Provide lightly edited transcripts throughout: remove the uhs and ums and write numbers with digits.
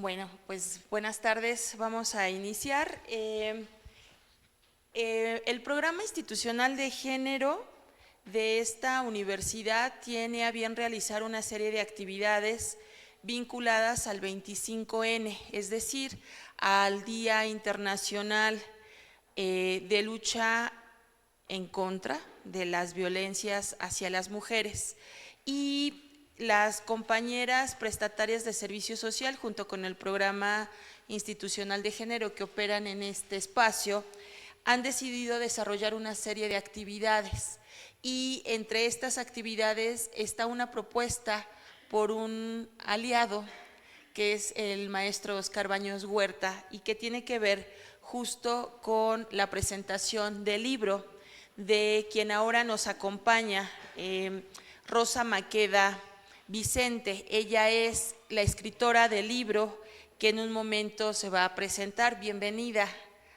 Bueno, pues buenas tardes. Vamos a iniciar. El programa institucional de género de esta universidad tiene a bien realizar una serie de actividades vinculadas al 25N, es decir, al Día Internacional de Lucha en contra de las violencias hacia las mujeres. Y las compañeras prestatarias de servicio social, junto con el programa institucional de género que operan en este espacio, han decidido desarrollar una serie de actividades. Y entre estas actividades está una propuesta por un aliado, que es el maestro Oscar Baños Huerta, y que tiene que ver justo con la presentación del libro de quien ahora nos acompaña, Rosa Maqueda Vicente. Ella es la escritora del libro que en un momento se va a presentar. Bienvenida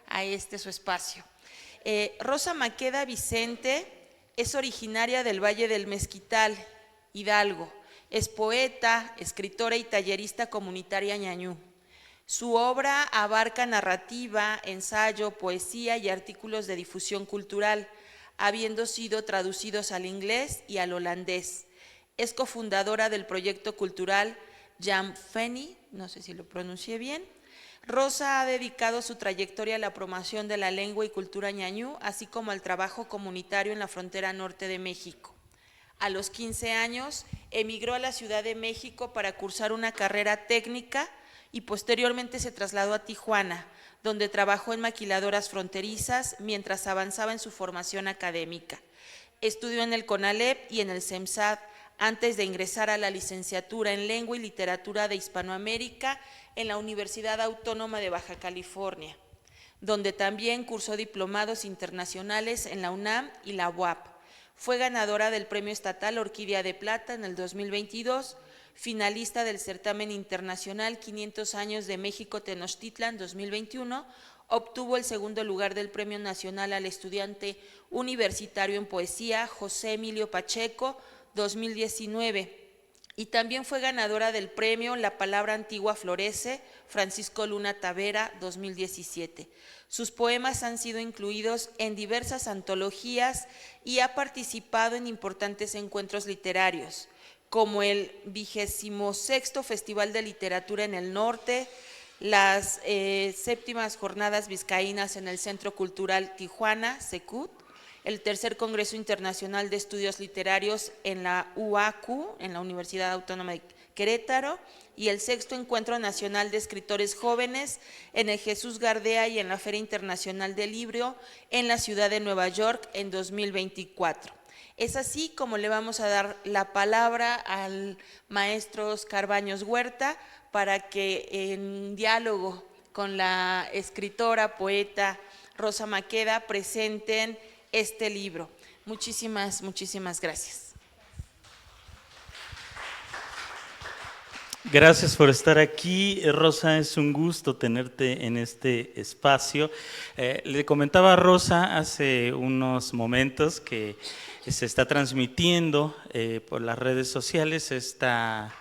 a su espacio. Rosa Maqueda Vicente es originaria del Valle del Mezquital, Hidalgo. Es poeta, escritora y tallerista comunitaria ñañú. Su obra abarca narrativa, ensayo, poesía y artículos de difusión cultural, habiendo sido traducidos al inglés y al holandés. Es cofundadora del proyecto cultural Jamfeni, no sé si lo pronuncié bien. Rosa ha dedicado su trayectoria a la promoción de la lengua y cultura ñañú, así como al trabajo comunitario en la frontera norte de México. A los 15 años emigró a la Ciudad de México para cursar una carrera técnica y posteriormente se trasladó a Tijuana, donde trabajó en maquiladoras fronterizas mientras avanzaba en su formación académica. Estudió en el CONALEP y en el CEMSAD antes de ingresar a la licenciatura en Lengua y Literatura de Hispanoamérica en la Universidad Autónoma de Baja California, donde también cursó diplomados internacionales en la UNAM y la UAP. Fue ganadora del Premio Estatal Orquídea de Plata en el 2022, finalista del Certamen Internacional 500 años de México Tenochtitlan 2021, obtuvo el segundo lugar del Premio Nacional al Estudiante Universitario en Poesía José Emilio Pacheco 2019, y también fue ganadora del Premio La Palabra Antigua Florece Francisco Luna Tavera 2017. Sus poemas han sido incluidos en diversas antologías y ha participado en importantes encuentros literarios, como el 26º Festival de Literatura en el Norte, las séptimas Jornadas Vizcaínas en el Centro Cultural Tijuana, CECUT, el tercer Congreso Internacional de Estudios Literarios en la UAQ, en la Universidad Autónoma de Querétaro, y el sexto Encuentro Nacional de Escritores Jóvenes en el Jesús Gardea y en la Feria Internacional del Libro en la ciudad de Nueva York en 2024. Es así como le vamos a dar la palabra al maestro Oscar Baños Huerta para que en diálogo con la escritora, poeta Rosa Maqueda presenten este libro. Muchísimas gracias. Gracias por estar aquí, Rosa, es un gusto tenerte en este espacio. Le comentaba a Rosa hace unos momentos que se está transmitiendo por las redes sociales esta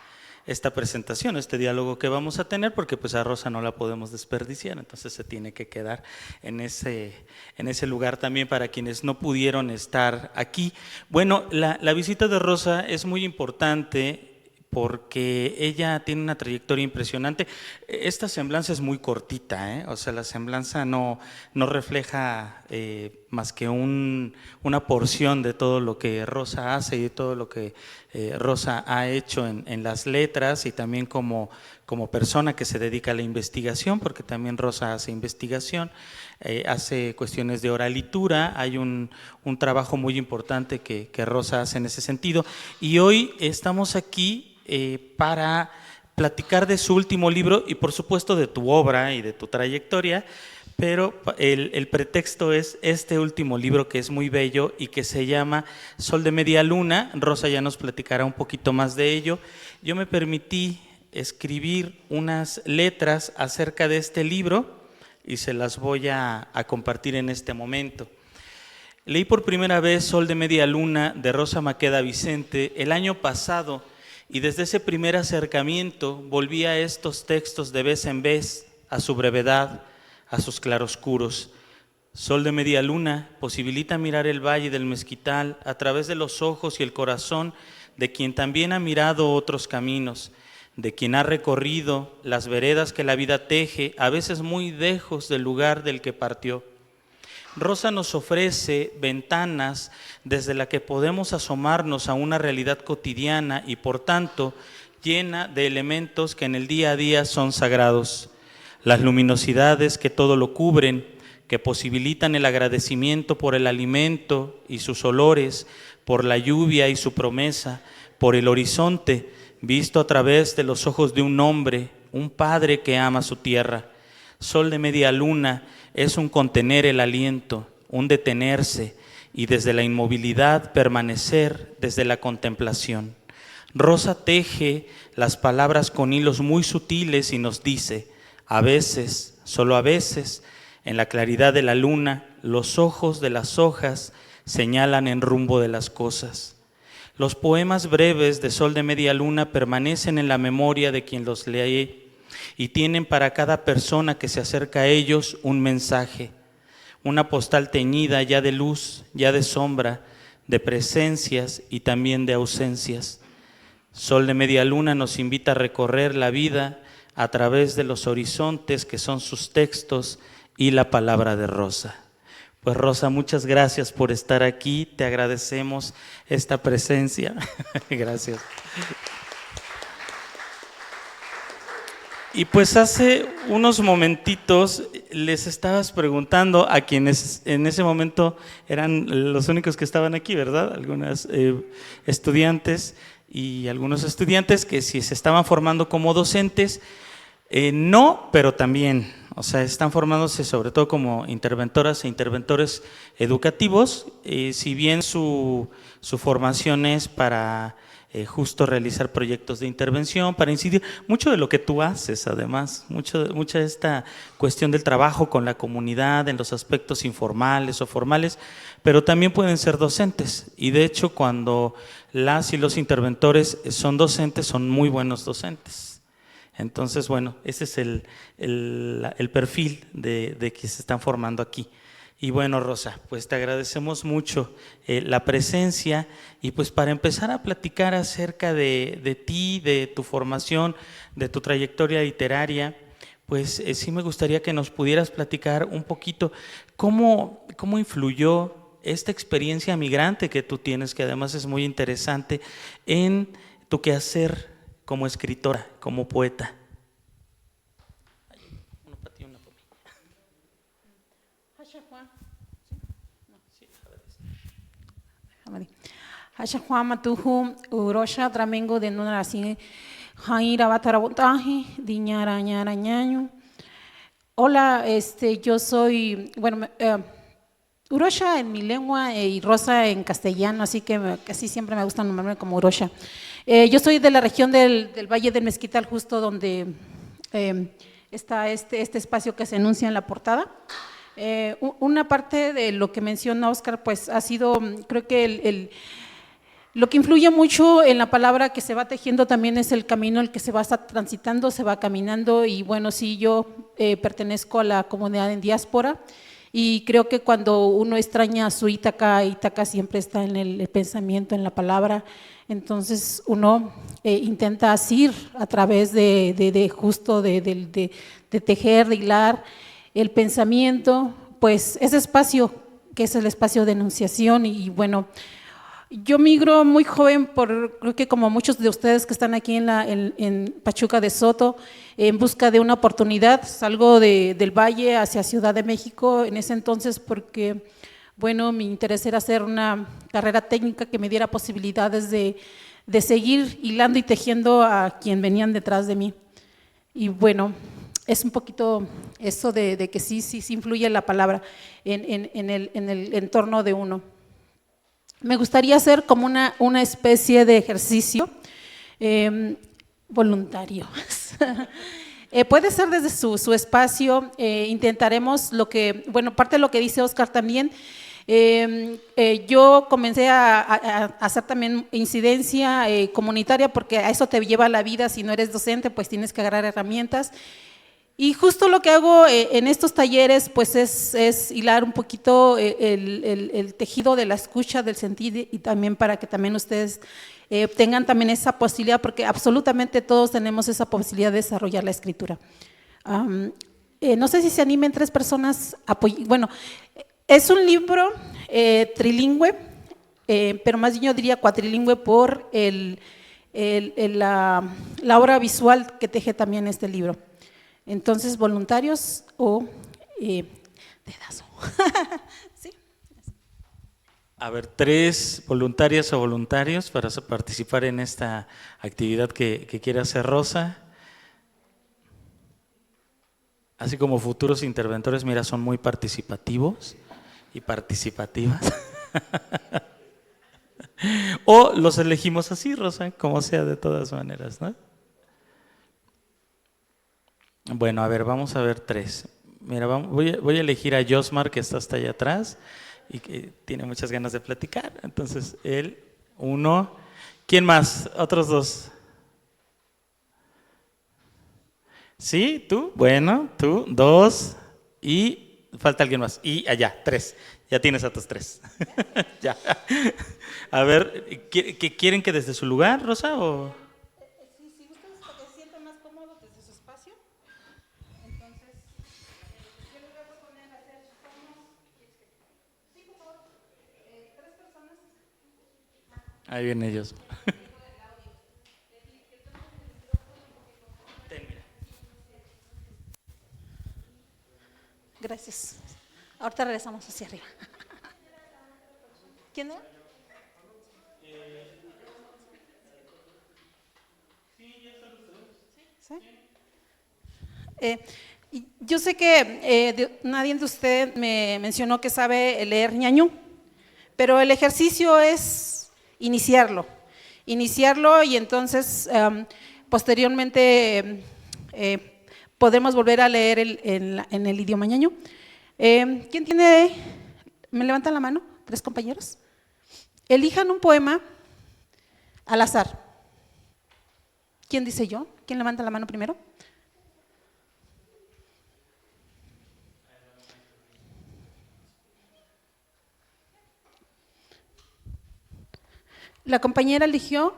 presentación, este diálogo que vamos a tener, porque pues a Rosa no la podemos desperdiciar, entonces se tiene que quedar en ese lugar también para quienes no pudieron estar aquí. Bueno, la visita de Rosa es muy importante porque ella tiene una trayectoria impresionante. Esta semblanza es muy cortita, o sea, la semblanza no refleja más que una porción de todo lo que Rosa hace y de todo lo que Rosa ha hecho en las letras, y también como persona que se dedica a la investigación, porque también Rosa hace investigación, hace cuestiones de oralitura. Hay un trabajo muy importante que Rosa hace en ese sentido, y hoy estamos aquí para platicar de su último libro y por supuesto de tu obra y de tu trayectoria, pero el pretexto es este último libro que es muy bello y que se llama Sol de Media Luna. Rosa ya nos platicará un poquito más de ello. Yo me permití escribir unas letras acerca de este libro y se las voy a compartir en este momento. Leí por primera vez Sol de Media Luna de Rosa Maqueda Vicente el año pasado, Y desde ese primer acercamiento volví a estos textos de vez en vez, a su brevedad, a sus claroscuros. Sol de media luna posibilita mirar el valle del Mezquital a través de los ojos y el corazón de quien también ha mirado otros caminos, de quien ha recorrido las veredas que la vida teje, a veces muy lejos del lugar del que partió. Rosa nos ofrece ventanas desde las que podemos asomarnos a una realidad cotidiana y por tanto llena de elementos que en el día a día son sagrados. Las luminosidades que todo lo cubren, que posibilitan el agradecimiento por el alimento y sus olores, por la lluvia y su promesa, por el horizonte visto a través de los ojos de un hombre, un padre que ama su tierra. Sol de media luna es un contener el aliento, un detenerse y desde la inmovilidad permanecer desde la contemplación. Rosa teje las palabras con hilos muy sutiles y nos dice, a veces, solo a veces, en la claridad de la luna, los ojos de las hojas señalan en rumbo de las cosas. Los poemas breves de Sol de media luna permanecen en la memoria de quien los lee y tienen para cada persona que se acerca a ellos un mensaje, una postal teñida ya de luz, ya de sombra, de presencias y también de ausencias. Sol de media luna nos invita a recorrer la vida a través de los horizontes que son sus textos y la palabra de Rosa. Pues Rosa, muchas gracias por estar aquí, te agradecemos esta presencia. Gracias. Y pues hace unos momentitos les estabas preguntando a quienes en ese momento eran los únicos que estaban aquí, ¿verdad? Algunas estudiantes y algunos estudiantes que si se estaban formando como docentes, no, pero también, o sea, están formándose sobre todo como interventoras e interventores educativos, si bien su formación es para justo realizar proyectos de intervención, para incidir, mucho de lo que tú haces además, mucha de esta cuestión del trabajo con la comunidad en los aspectos informales o formales, pero también pueden ser docentes y de hecho cuando las y los interventores son docentes, son muy buenos docentes. Entonces, bueno, ese es el perfil de que se están formando aquí. Y bueno, Rosa, pues te agradecemos mucho la presencia y pues para empezar a platicar acerca de ti, de tu formación, de tu trayectoria literaria, pues sí me gustaría que nos pudieras platicar un poquito cómo influyó esta experiencia migrante que tú tienes, que además es muy interesante, en tu quehacer como escritora, como poeta. Hasha Juan Matuju, Urosha, Tramengo de Nunarasi, Jaira Batarabotaje, Diñara Ñara Ñaño. Hola, yo soy, bueno, Urosha en mi lengua y Rosa en castellano, así que casi siempre me gusta nombrarme como Urosha. Yo soy de la región del Valle del Mezquital, justo donde está este espacio que se enuncia en la portada. Una parte de lo que menciona Oscar, pues ha sido, creo que lo que influye mucho en la palabra que se va tejiendo también es el camino el que se va transitando, se va caminando y bueno, sí, yo pertenezco a la comunidad en diáspora y creo que cuando uno extraña a su Ítaca, Ítaca siempre está en el pensamiento, en la palabra, entonces uno intenta asir a través de justo de tejer, de hilar el pensamiento, pues ese espacio que es el espacio de enunciación y bueno, yo migro muy joven, creo que como muchos de ustedes que están aquí en Pachuca de Soto, en busca de una oportunidad, salgo del Valle hacia Ciudad de México en ese entonces porque, bueno, mi interés era hacer una carrera técnica que me diera posibilidades de seguir hilando y tejiendo a quien venían detrás de mí. Y bueno, es un poquito eso de que sí influye la palabra en el entorno de uno. Me gustaría hacer como una especie de ejercicio voluntario. Puede ser desde su espacio, intentaremos parte de lo que dice Oscar también, Yo comencé a hacer también incidencia comunitaria porque a eso te lleva la vida. Si no eres docente, pues tienes que agarrar herramientas. Y justo lo que hago en estos talleres pues es hilar un poquito el tejido de la escucha, del sentir, y también para que también ustedes tengan también esa posibilidad, porque absolutamente todos tenemos esa posibilidad de desarrollar la escritura. No sé si se animen 3 personas a apoyar. Bueno, es un libro trilingüe, pero más bien yo diría cuatrilingüe por la obra visual que teje también este libro. Entonces, voluntarios o dedazo. ¿Sí? A ver, 3 voluntarias o voluntarios para participar en esta actividad que quiere hacer Rosa. Así como futuros interventores, mira, son muy participativos y participativas. O los elegimos así, Rosa, como sea, de todas maneras, ¿no? Bueno, a ver, vamos a ver 3. Mira, voy a elegir a Josmar, que está hasta allá atrás y que tiene muchas ganas de platicar. Entonces, él, 1. ¿Quién más? Otros 2. ¿Sí? ¿Tú? Bueno, tú, 2. Y falta alguien más. Y allá, 3. Ya tienes a tus 3. Ya. A ver, ¿quieren que desde su lugar, Rosa? O... Si ustedes se sienten más cómodos desde su espacio, entonces yo les voy a proponer hacer por favor, 3 personas. Ahí vienen ellos. Gracias. Ahorita regresamos hacia arriba. ¿Quién era? ¿Sí? Yo sé que nadie de ustedes me mencionó que sabe leer ñañú, pero el ejercicio es iniciarlo y entonces posteriormente podemos volver a leer en el idioma ñañú. ¿Quién tiene? ¿Me levantan la mano? 3 compañeros. Elijan un poema al azar. ¿Quién dice yo? ¿Quién levanta la mano primero? La compañera eligió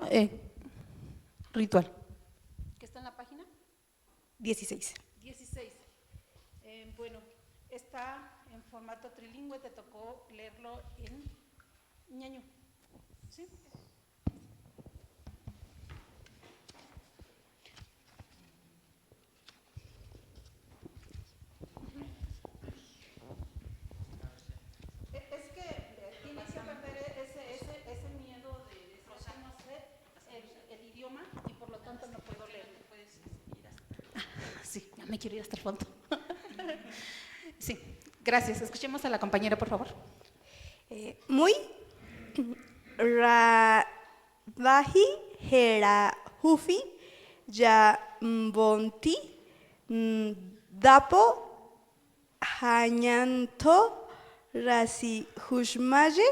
Ritual. ¿Qué está en la página? 16. 16. Bueno, está en formato trilingüe, te tocó leerlo en ñañú. ¿Sí? Es que tienes que perder ese miedo de conocer el idioma y por lo tanto no puedo leer. Sí, ya me quiero ir hasta el fondo. Sí, gracias. Escuchemos a la compañera, por favor. Muy Radahi Hera Hufi Ya Bonti Dapo Hanyanto Rasi Hushmaye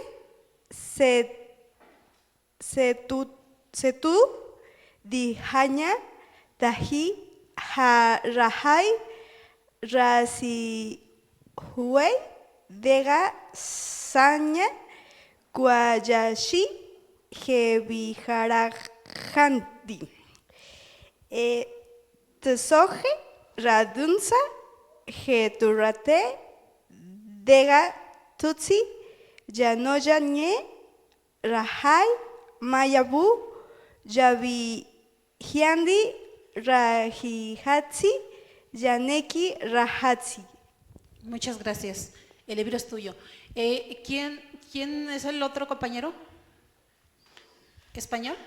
Setu Dihanya Dahi Rahai Rasi Hue Dega Saña Guayashi Jevijarajandi Tsoje Radunza Geturate Dega Tutsi Yanoya Nye Rahai Mayabu Yavi Hiandi Rajihatsi Yaneki Rahatsi. Muchas gracias. El libro es tuyo. ¿Quién es el otro compañero? ¿Español?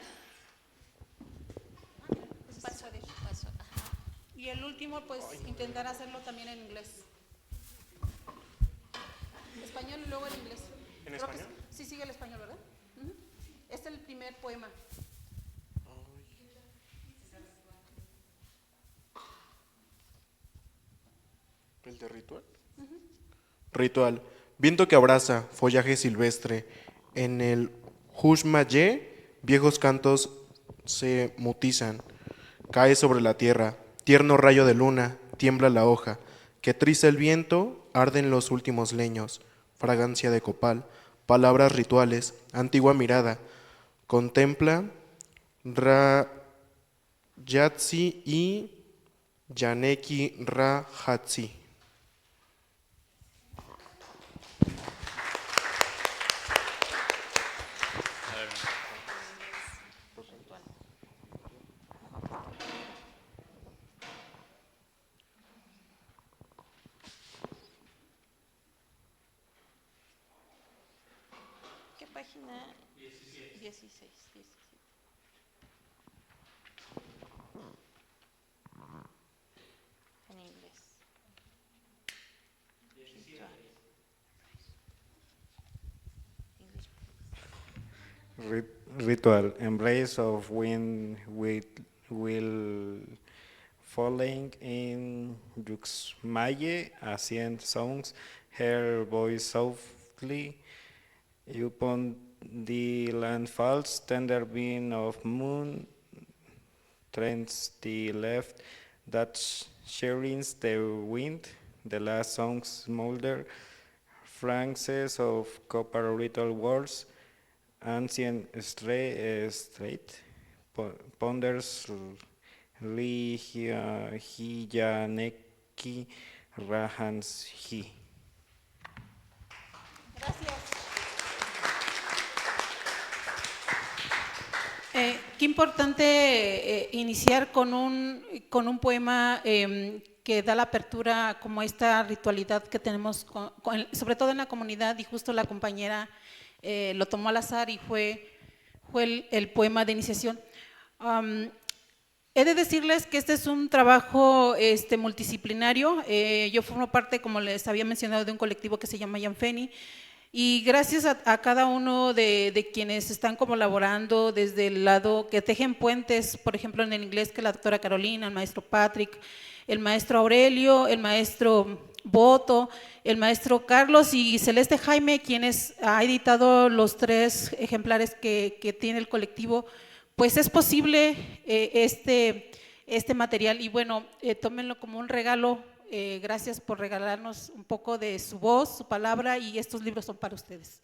Y el último, pues, intentar hacerlo también en inglés. Español y luego en inglés. ¿En español? Sí, sigue el español, ¿verdad? Este es el primer poema. ¿El de Ritual? Ritual. Viento que abraza, follaje silvestre. En el Hushmayé, viejos cantos se mutizan. Cae sobre la tierra, tierno rayo de luna, tiembla la hoja. Que triza el viento, arden los últimos leños. Fragancia de copal, palabras rituales, antigua mirada. Contempla Rayatsi y Janeki Rahatsi. ¿Qué página? 16. En inglés. Ritual, embrace of wind with will falling in Yuxmaye, ascent songs, her voice softly upon the land falls, tender beam of moon trends the left, that sharings the wind, the last songs smolder, frances of copper little words, ancient straight, ponders Hiyaneki Rahans Hi. Qué importante iniciar con un poema que da la apertura como esta ritualidad que tenemos, sobre todo en la comunidad, y justo la compañera lo tomó al azar y fue el poema de iniciación. He de decirles que este es un trabajo multidisciplinario. Yo formo parte, como les había mencionado, de un colectivo que se llama Yanfeni. Y gracias a cada uno de quienes están como laborando desde el lado que tejen puentes, por ejemplo en el inglés, que la doctora Carolina, el maestro Patrick, el maestro Aurelio, el maestro Boto, el maestro Carlos y Celeste Jaime, quienes ha editado los 3 ejemplares que tiene el colectivo, pues es posible este material. Y bueno, tómenlo como un regalo. Gracias por regalarnos un poco de su voz, su palabra, y estos libros son para ustedes.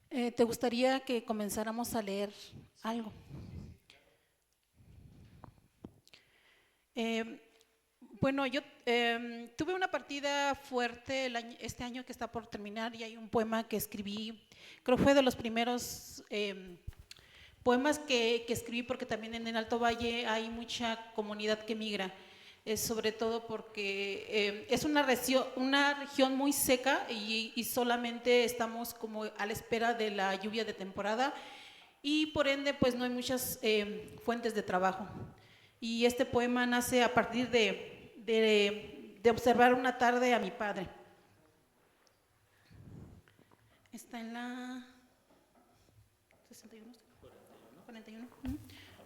¿Te gustaría que comenzáramos a leer algo? Bueno, yo tuve una partida fuerte este año que está por terminar, y hay un poema que escribí, creo que fue de los primeros poemas que escribí, porque también en el Alto Valle hay mucha comunidad que migra. Sobre todo porque es una región muy seca y solamente estamos como a la espera de la lluvia de temporada, y por ende pues no hay muchas fuentes de trabajo. Y este poema nace a partir de observar una tarde a mi padre. Está en la 61, 41.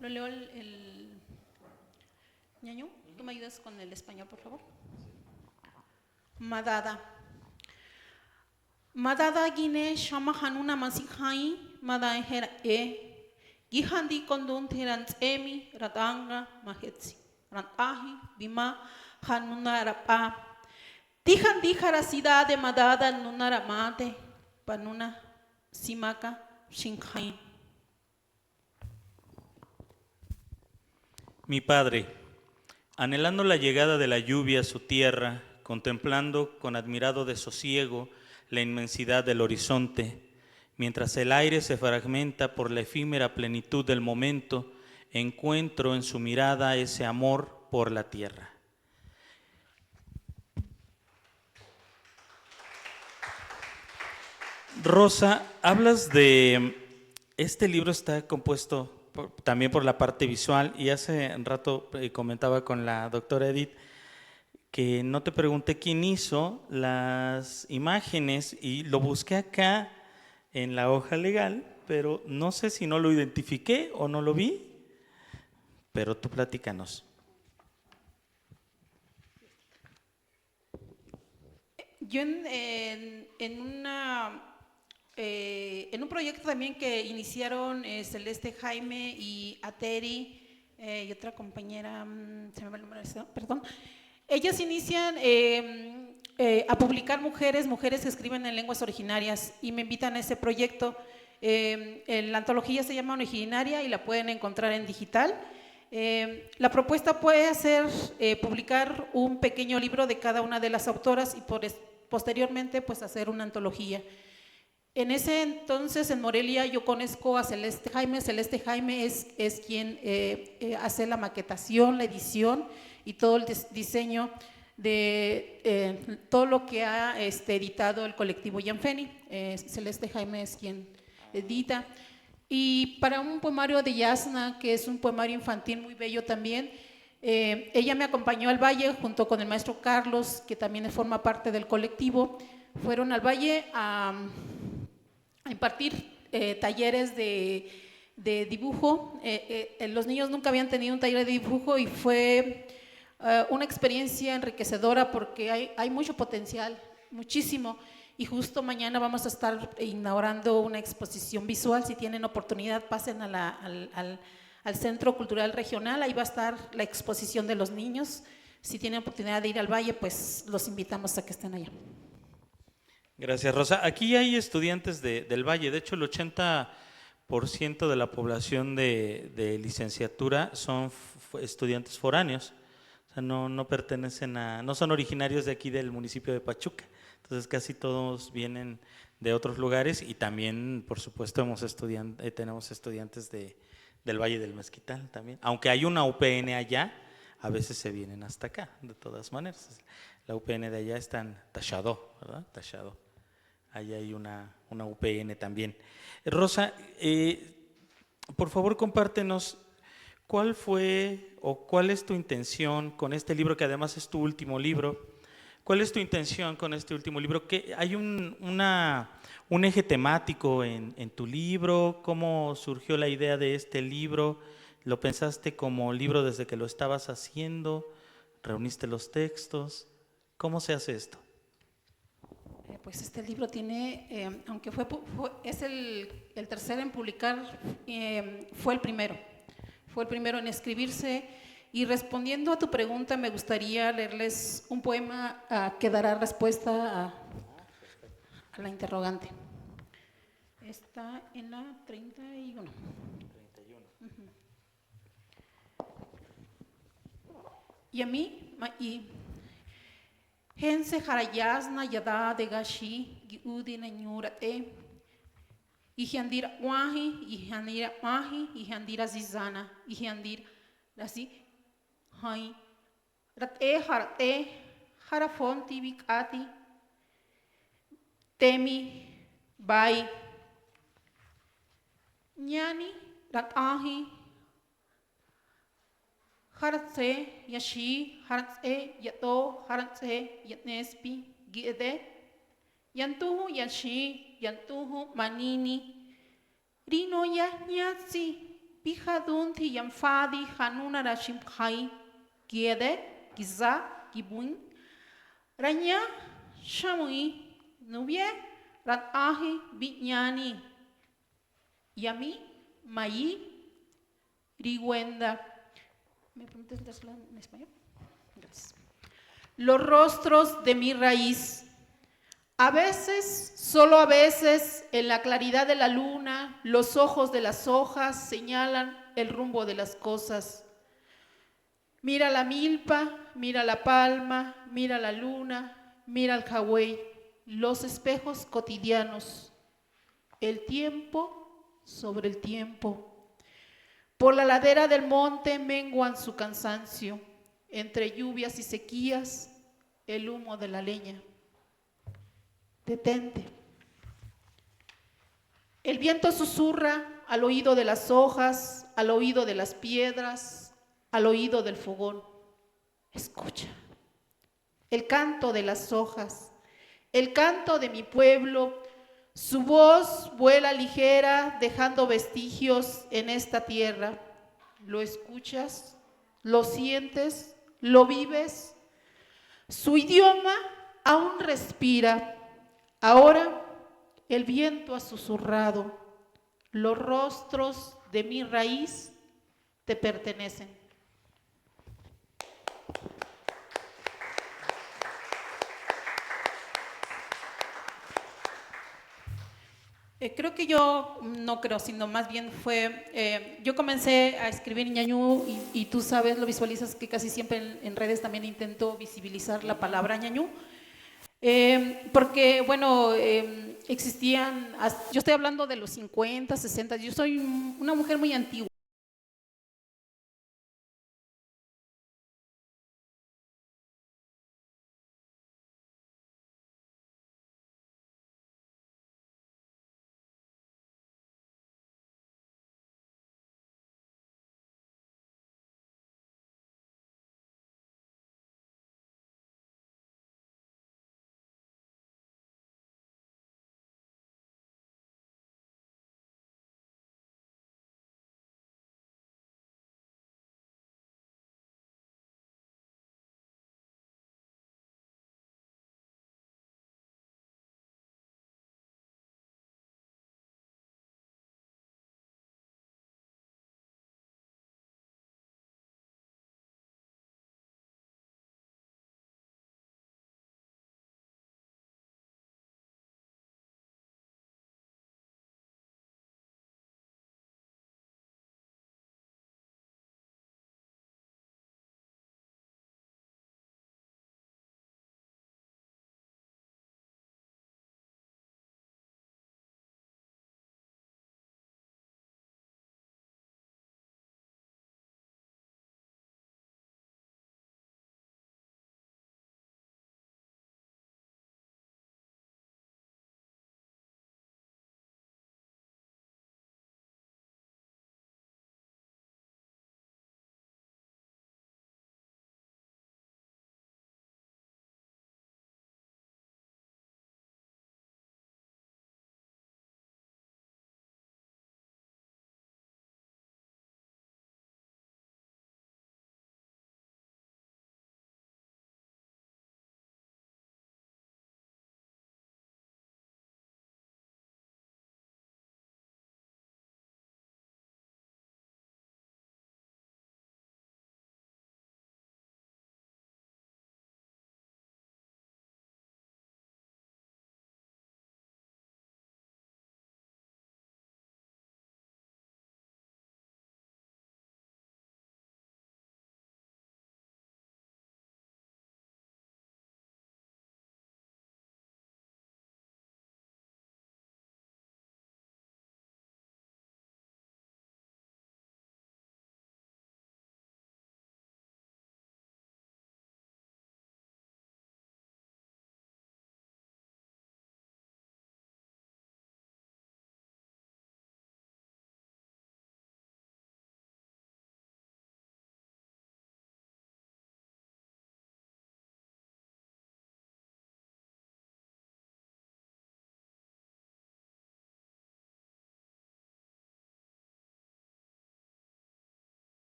Lo leo el ñaño. ¿Tú me ayudas con el español, por favor? Madada. Madada guine shama hanuna masihai madahera gihandi kondun tirans emi ratanga mahetsi rantahi bima hanuna rapa tihandi harasida de madada nuna ramate panuna simaka shinkai. Mi padre, anhelando la llegada de la lluvia a su tierra, contemplando con admirado desosiego la inmensidad del horizonte, mientras el aire se fragmenta por la efímera plenitud del momento, encuentro en su mirada ese amor por la tierra. Rosa, hablas de… Este libro está compuesto también por la parte visual, y hace un rato comentaba con la doctora Edith que no te pregunté quién hizo las imágenes, y lo busqué acá en la hoja legal, pero no sé si no lo identifiqué o no lo vi, pero tú platícanos. Yo en un proyecto también que iniciaron Celeste Jaime y Ateri y otra compañera, se me va el número, perdón. Ellas inician a publicar mujeres que escriben en lenguas originarias y me invitan a ese proyecto. La antología se llama Originaria y la pueden encontrar en digital. La propuesta puede ser publicar un pequeño libro de cada una de las autoras y posteriormente pues hacer una antología. En ese entonces en Morelia yo conozco a Celeste Jaime. Celeste Jaime es quien hace la maquetación, la edición y todo el diseño de todo lo que ha editado el colectivo Yanfeni. Celeste Jaime es quien edita. Y para un poemario de Yasna, que es un poemario infantil muy bello también, ella me acompañó al Valle junto con el maestro Carlos, que también forma parte del colectivo. Fueron al Valle a impartir talleres de dibujo. Los niños nunca habían tenido un taller de dibujo y fue una experiencia enriquecedora porque hay mucho potencial, muchísimo. Y justo mañana vamos a estar inaugurando una exposición visual. Si tienen oportunidad, pasen al Centro Cultural Regional. Ahí va a estar la exposición de los niños. Si tienen oportunidad de ir al Valle, pues los invitamos a que estén allá. Gracias, Rosa. Aquí hay estudiantes del Valle. De hecho, el 80% de la población de licenciatura son estudiantes foráneos. O sea, no pertenecen no son originarios de aquí del municipio de Pachuca. Entonces casi todos vienen de otros lugares y también, por supuesto, tenemos estudiantes del Valle del Mezquital también. Aunque hay una UPN allá, a veces se vienen hasta acá, de todas maneras. La UPN de allá está en Taxadó, ¿verdad? Taxadó. Allá hay una UPN también. Rosa, por favor compártenos cuál fue o cuál es tu intención con este libro, que además es tu último libro. ¿Cuál es tu intención con este último libro? ¿Hay un eje temático en tu libro? ¿Cómo surgió la idea de este libro? ¿Lo pensaste como libro desde que lo estabas haciendo? ¿Reuniste los textos? ¿Cómo se hace esto? Pues este libro tiene, aunque es el tercero en publicar, fue el primero en escribirse. Y respondiendo a tu pregunta, me gustaría leerles un poema que dará respuesta a la interrogante. Está en la 31. 31. Y a mí, Hense harayasna yada de gashi giudi na nyurate. Ihandira wahi, ihandira mahi, ihandira zizana, ihandira así. Hai rate harafonti bikati temi bai nyani ratahi haratse yashi haratse yato haratse yatnespi gide yantuhu yashi yantuhu manini rino yanyatsi pijadunti yamfadi hanuna rashimkhai Giede, Giza, Gibun, Ranya, Shamui, Nubie, Ratahi, Biñani, Yami, Mayi, Riguenda. ¿Me permites leerlo en español? Gracias. Los rostros de mi raíz. A veces, solo a veces, en la claridad de la luna, los ojos de las hojas señalan el rumbo de las cosas. Mira la milpa, mira la palma, mira la luna, mira el Hawái, los espejos cotidianos, el tiempo sobre el tiempo. Por la ladera del monte menguan su cansancio, entre lluvias y sequías, el humo de la leña. Detente. El viento susurra al oído de las hojas, al oído de las piedras, al oído del fogón. Escucha. El canto de las hojas, el canto de mi pueblo, su voz vuela ligera dejando vestigios en esta tierra. ¿Lo escuchas? ¿Lo sientes? ¿Lo vives? Su idioma aún respira. Ahora el viento ha susurrado. Los rostros de mi raíz te pertenecen. Creo que yo, no creo, sino más bien fue, yo comencé a escribir ñañú y tú sabes, lo visualizas que casi siempre en redes también intento visibilizar la palabra ñañú, porque bueno, existían, yo estoy hablando de los 50, 60, yo soy una mujer muy antigua.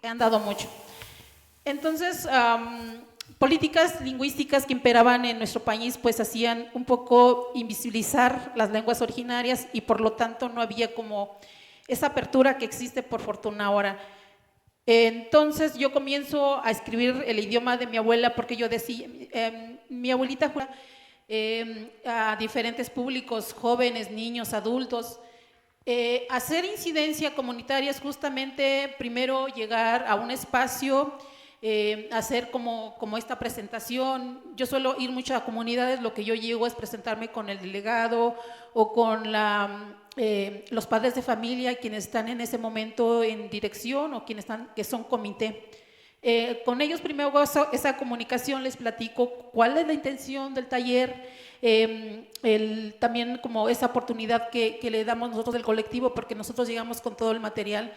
He andado mucho. Entonces, políticas lingüísticas que imperaban en nuestro país pues hacían un poco invisibilizar las lenguas originarias y por lo tanto no había como esa apertura que existe por fortuna ahora. Entonces yo comienzo a escribir el idioma de mi abuela porque yo decía, mi abuelita a diferentes públicos, jóvenes, niños, adultos, hacer incidencia comunitaria es justamente primero llegar a un espacio, hacer como esta presentación. Yo suelo ir mucho a comunidades, lo que yo llego es presentarme con el delegado o con los padres de familia, quienes están en ese momento en dirección o quienes que son comité. Con ellos primero hago esa comunicación, les platico cuál es la intención del taller, también como esa oportunidad que le damos nosotros del colectivo, porque nosotros llegamos con todo el material.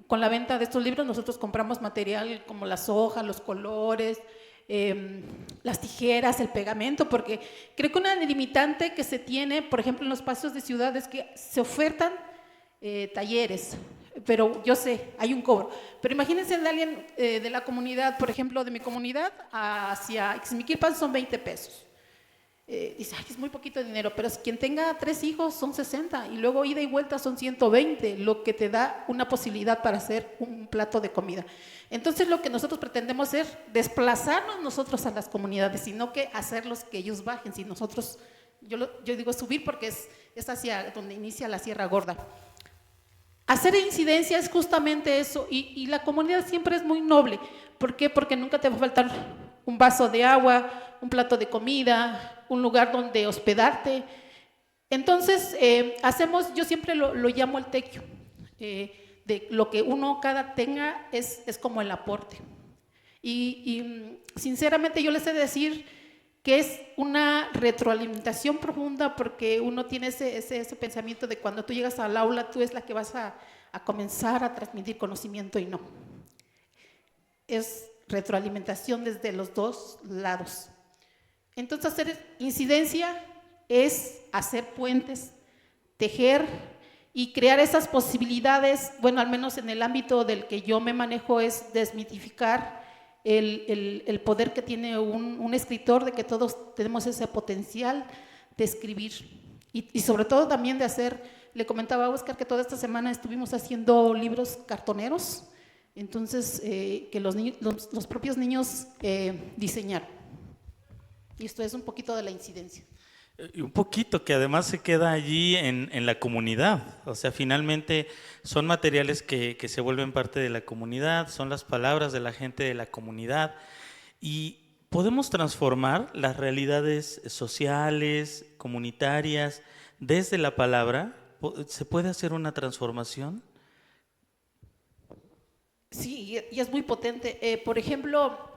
Con la venta de estos libros nosotros compramos material como las hojas, los colores, las tijeras, el pegamento, porque creo que una limitante que se tiene, por ejemplo, en los espacios de ciudad es que se ofertan talleres, pero yo sé, hay un cobro. Pero imagínense de alguien de la comunidad, por ejemplo, de mi comunidad hacia Ixmiquilpan son 20 pesos. Dice, ay, es muy poquito dinero, pero quien tenga 3 hijos son 60 y luego ida y vuelta son 120, lo que te da una posibilidad para hacer un plato de comida. Entonces lo que nosotros pretendemos es desplazarnos nosotros a las comunidades, sino que hacerlos que ellos bajen. Si nosotros, yo digo subir porque es hacia donde inicia la Sierra Gorda. Hacer incidencia es justamente eso, y la comunidad siempre es muy noble. ¿Por qué? Porque nunca te va a faltar un vaso de agua, un plato de comida, un lugar donde hospedarte. Entonces, yo siempre lo llamo el tequio, de lo que uno cada tenga es como el aporte. Y sinceramente yo les he de decir que es una retroalimentación profunda, porque uno tiene ese pensamiento de cuando tú llegas al aula, tú es la que vas a comenzar a transmitir conocimiento, y no. Es retroalimentación desde los dos lados. Entonces, hacer incidencia es hacer puentes, tejer y crear esas posibilidades. Bueno, al menos en el ámbito del que yo me manejo, es desmitificar el poder que tiene un escritor, de que todos tenemos ese potencial de escribir y sobre todo también de hacer. Le comentaba a Oscar que toda esta semana estuvimos haciendo libros cartoneros, entonces que los propios niños diseñaron. Y esto es un poquito de la incidencia. Y un poquito que además se queda allí en la comunidad. O sea, finalmente son materiales que se vuelven parte de la comunidad, son las palabras de la gente de la comunidad, y podemos transformar las realidades sociales, comunitarias, desde la palabra. ¿Se puede hacer una transformación? Sí, y es muy potente. Por ejemplo,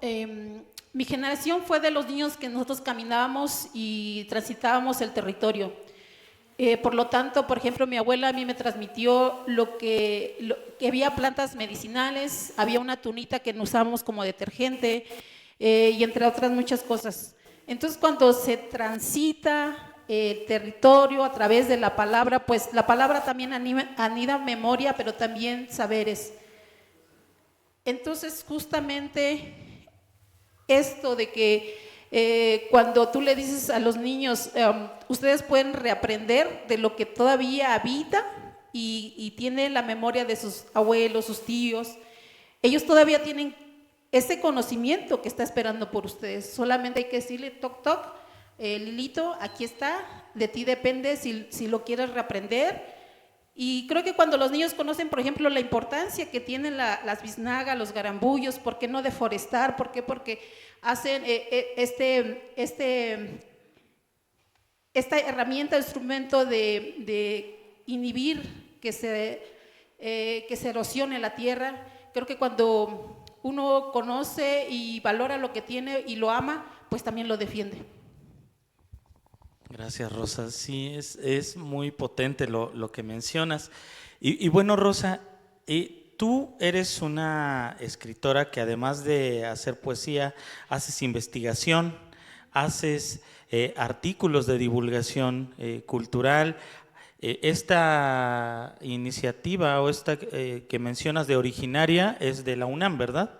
mi generación fue de los niños que nosotros caminábamos y transitábamos el territorio. Por lo tanto, por ejemplo, mi abuela a mí me transmitió que había plantas medicinales, había una tunita que usábamos como detergente, y entre otras muchas cosas. Entonces, cuando se transita el territorio a través de la palabra, pues la palabra también anida memoria, pero también saberes. Entonces, justamente esto de que cuando tú le dices a los niños, ustedes pueden reaprender de lo que todavía habita y tiene la memoria de sus abuelos, sus tíos, ellos todavía tienen ese conocimiento que está esperando por ustedes. Solamente hay que decirle, toc, toc, Lilito, aquí está, de ti depende si lo quieres reaprender. Y creo que cuando los niños conocen, por ejemplo, la importancia que tienen las biznagas, los garambullos, ¿por qué no deforestar? ¿Por qué? Porque hacen esta herramienta, instrumento de inhibir que se erosione la tierra. Creo que cuando uno conoce y valora lo que tiene y lo ama, pues también lo defiende. Gracias, Rosa. Sí, es muy potente lo que mencionas. Y bueno, Rosa, tú eres una escritora que además de hacer poesía, haces investigación, haces artículos de divulgación cultural. Esta iniciativa o esta que mencionas de Originaria es de la UNAM, ¿verdad?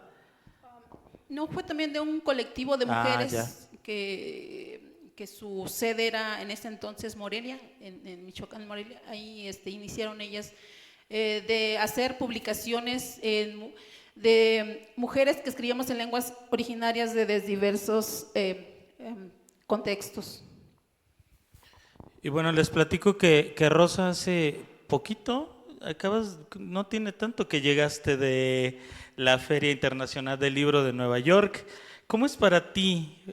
No, fue también de un colectivo de mujeres ya. que su sede era en ese entonces Morelia, en Michoacán, Morelia. Ahí iniciaron ellas de hacer publicaciones de mujeres que escribíamos en lenguas originarias de diversos contextos. Y bueno, les platico que Rosa hace poquito, no tiene tanto que llegaste de la Feria Internacional del Libro de Nueva York. ¿Cómo es para ti,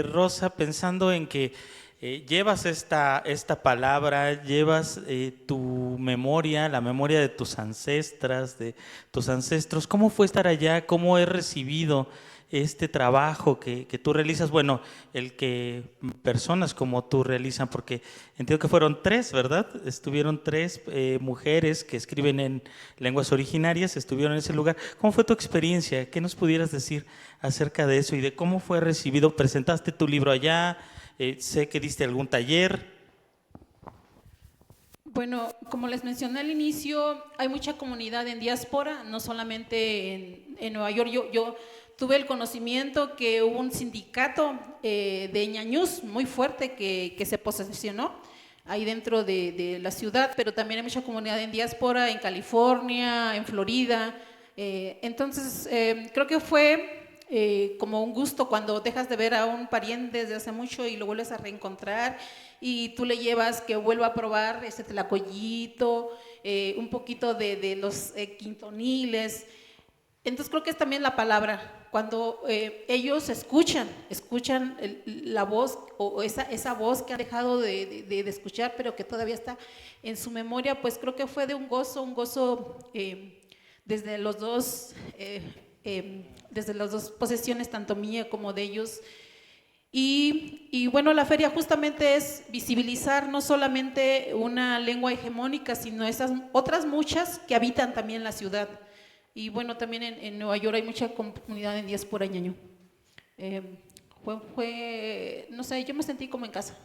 Rosa, pensando en que llevas esta palabra, llevas tu memoria, la memoria de tus ancestras, de tus ancestros? ¿Cómo fue estar allá? ¿Cómo es recibido este trabajo que tú realizas, bueno, el que personas como tú realizan, porque entiendo que fueron 3, ¿verdad? Estuvieron 3 mujeres que escriben en lenguas originarias, estuvieron en ese lugar. ¿Cómo fue tu experiencia? ¿Qué nos pudieras decir acerca de eso y de cómo fue recibido? ¿Presentaste tu libro allá? Sé que diste algún taller. Bueno, como les mencioné al inicio, hay mucha comunidad en diáspora, no solamente en Nueva York. Yo tuve el conocimiento que hubo un sindicato de ñañús muy fuerte que se posicionó ahí dentro de la ciudad, pero también hay mucha comunidad en diáspora, en California, en Florida. Entonces, creo que fue como un gusto cuando dejas de ver a un pariente desde hace mucho y lo vuelves a reencontrar y tú le llevas que vuelva a probar este tlacoyito, un poquito de los quintoniles. Entonces creo que es también la palabra, cuando ellos escuchan la voz o esa voz que han dejado de escuchar, pero que todavía está en su memoria, pues creo que fue de un gozo desde los dos, desde las dos posesiones, tanto mía como de ellos. Y bueno, la feria justamente es visibilizar no solamente una lengua hegemónica, sino esas otras muchas que habitan también la ciudad. Y bueno, también en Nueva York hay mucha comunidad en diáspora ñañú. No sé, yo me sentí como en casa.